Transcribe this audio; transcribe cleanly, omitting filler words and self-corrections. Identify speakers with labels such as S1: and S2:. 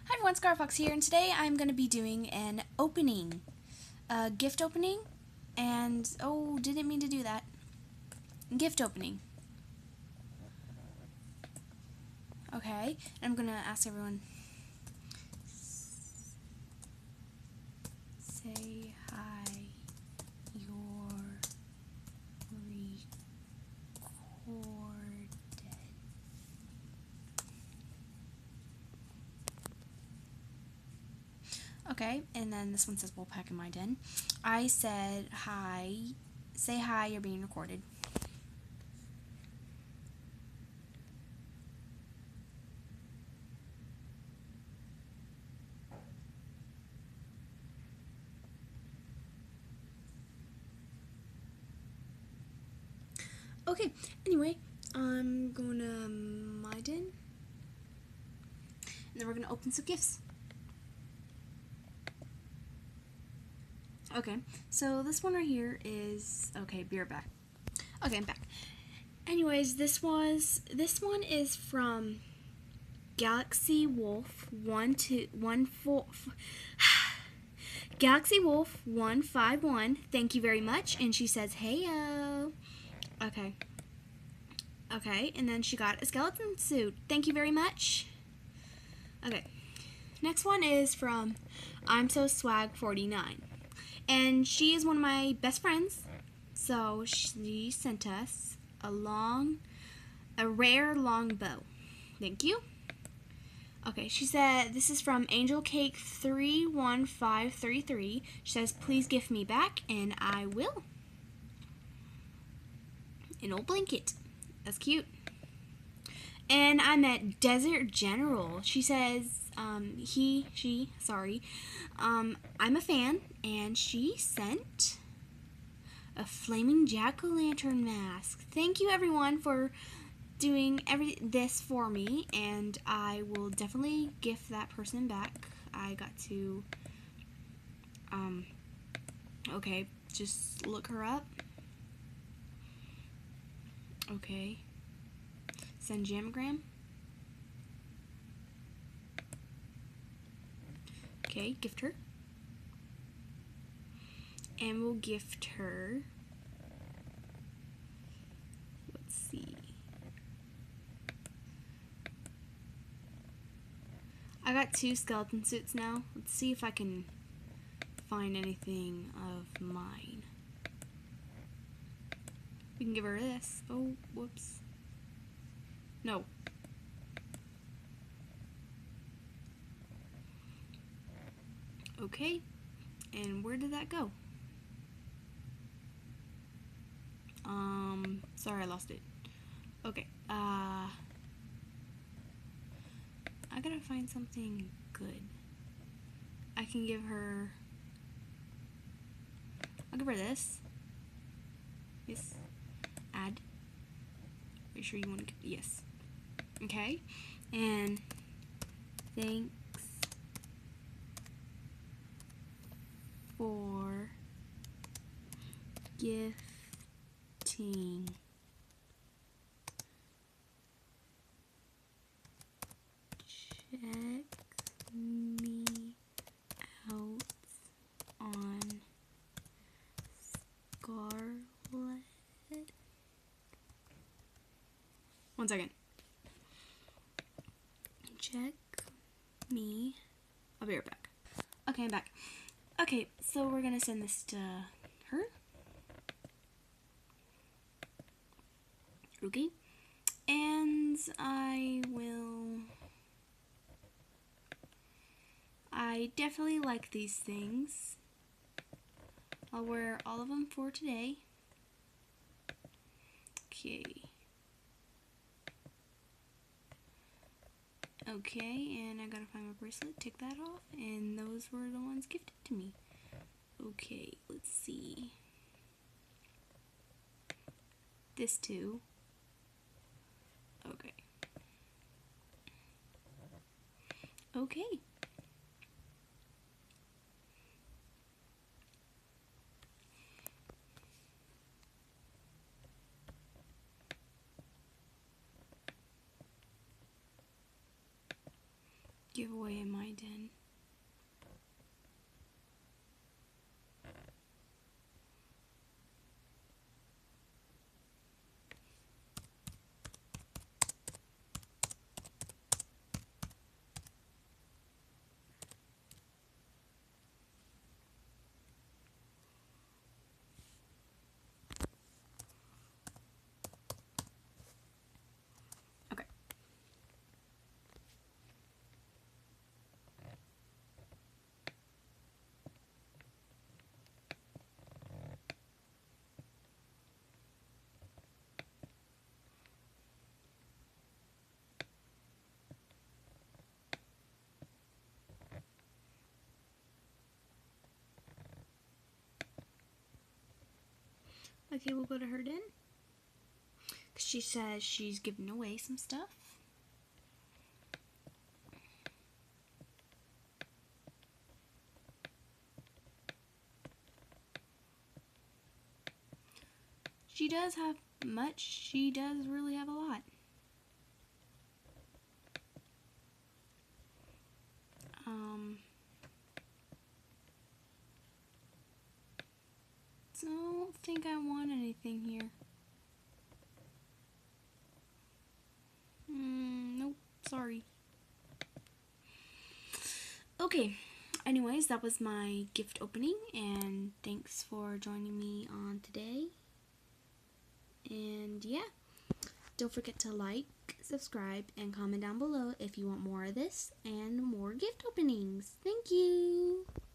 S1: Hi everyone, Scarfox here, and today I'm going to be doing an opening, a gift opening, and, oh, didn't mean to do that, gift opening. Okay, and I'm going to ask everyone, say hi, you're recorded. Okay, and then this one says Wolfpack in my den. I said hi, say hi, you're being recorded. Okay, anyway, I'm going to my den, and then we're going to open some gifts. Okay, so this one right here is, okay, be right back. Okay, I'm back. Anyways, this one is from Galaxy Wolf 1214 Galaxy Wolf 151. Thank you very much. And she says, "Heyo." Okay. Okay, and then she got a skeleton suit. Thank you very much. Okay. Next one is from I'm So Swag 49. And she is one of my best friends. So she sent us a rare long bow. Thank you. Okay, she said, this is from Angel Cake 31533. She says, please gift me back, and I will. An old blanket. That's cute. And I met Desert General. She says, I'm a fan, and she sent a flaming jack-o'-lantern mask. Thank you, everyone, for doing this for me, and I will definitely gift that person back. I got to, okay, just look her up. Okay. Send Jamagram. Okay, gift her. And we'll gift her, let's see. I got 2 skeleton suits now. Let's see if I can find anything of mine. We can give her this. Oh, whoops. No. Okay. And where did that go? Sorry, I lost it. Okay. I gotta find something good. I can give her, I'll give her this. Yes. Add. Are you sure you want to, yes. Okay. And thanks for gifting check me out on Scarlet. 1 second. Check me. I'll be right back. Okay, I'm back. Okay, so we're gonna send this to her. Okay. And I definitely like these things. I'll wear all of them for today. Okay. Okay, and I gotta find my bracelet, take that off, and those were the ones gifted to me. Okay, let's see. This too. Okay. Okay. giveaway in my den. Okay. Okay, we'll go to her den. Cause she says she's giving away some stuff. She does have much. She does really have a lot. So I don't think I want anything here. Nope, sorry. Okay, anyways, that was my gift opening, and thanks for joining me on today. And yeah, don't forget to like, subscribe, and comment down below if you want more of this and more gift openings. Thank you!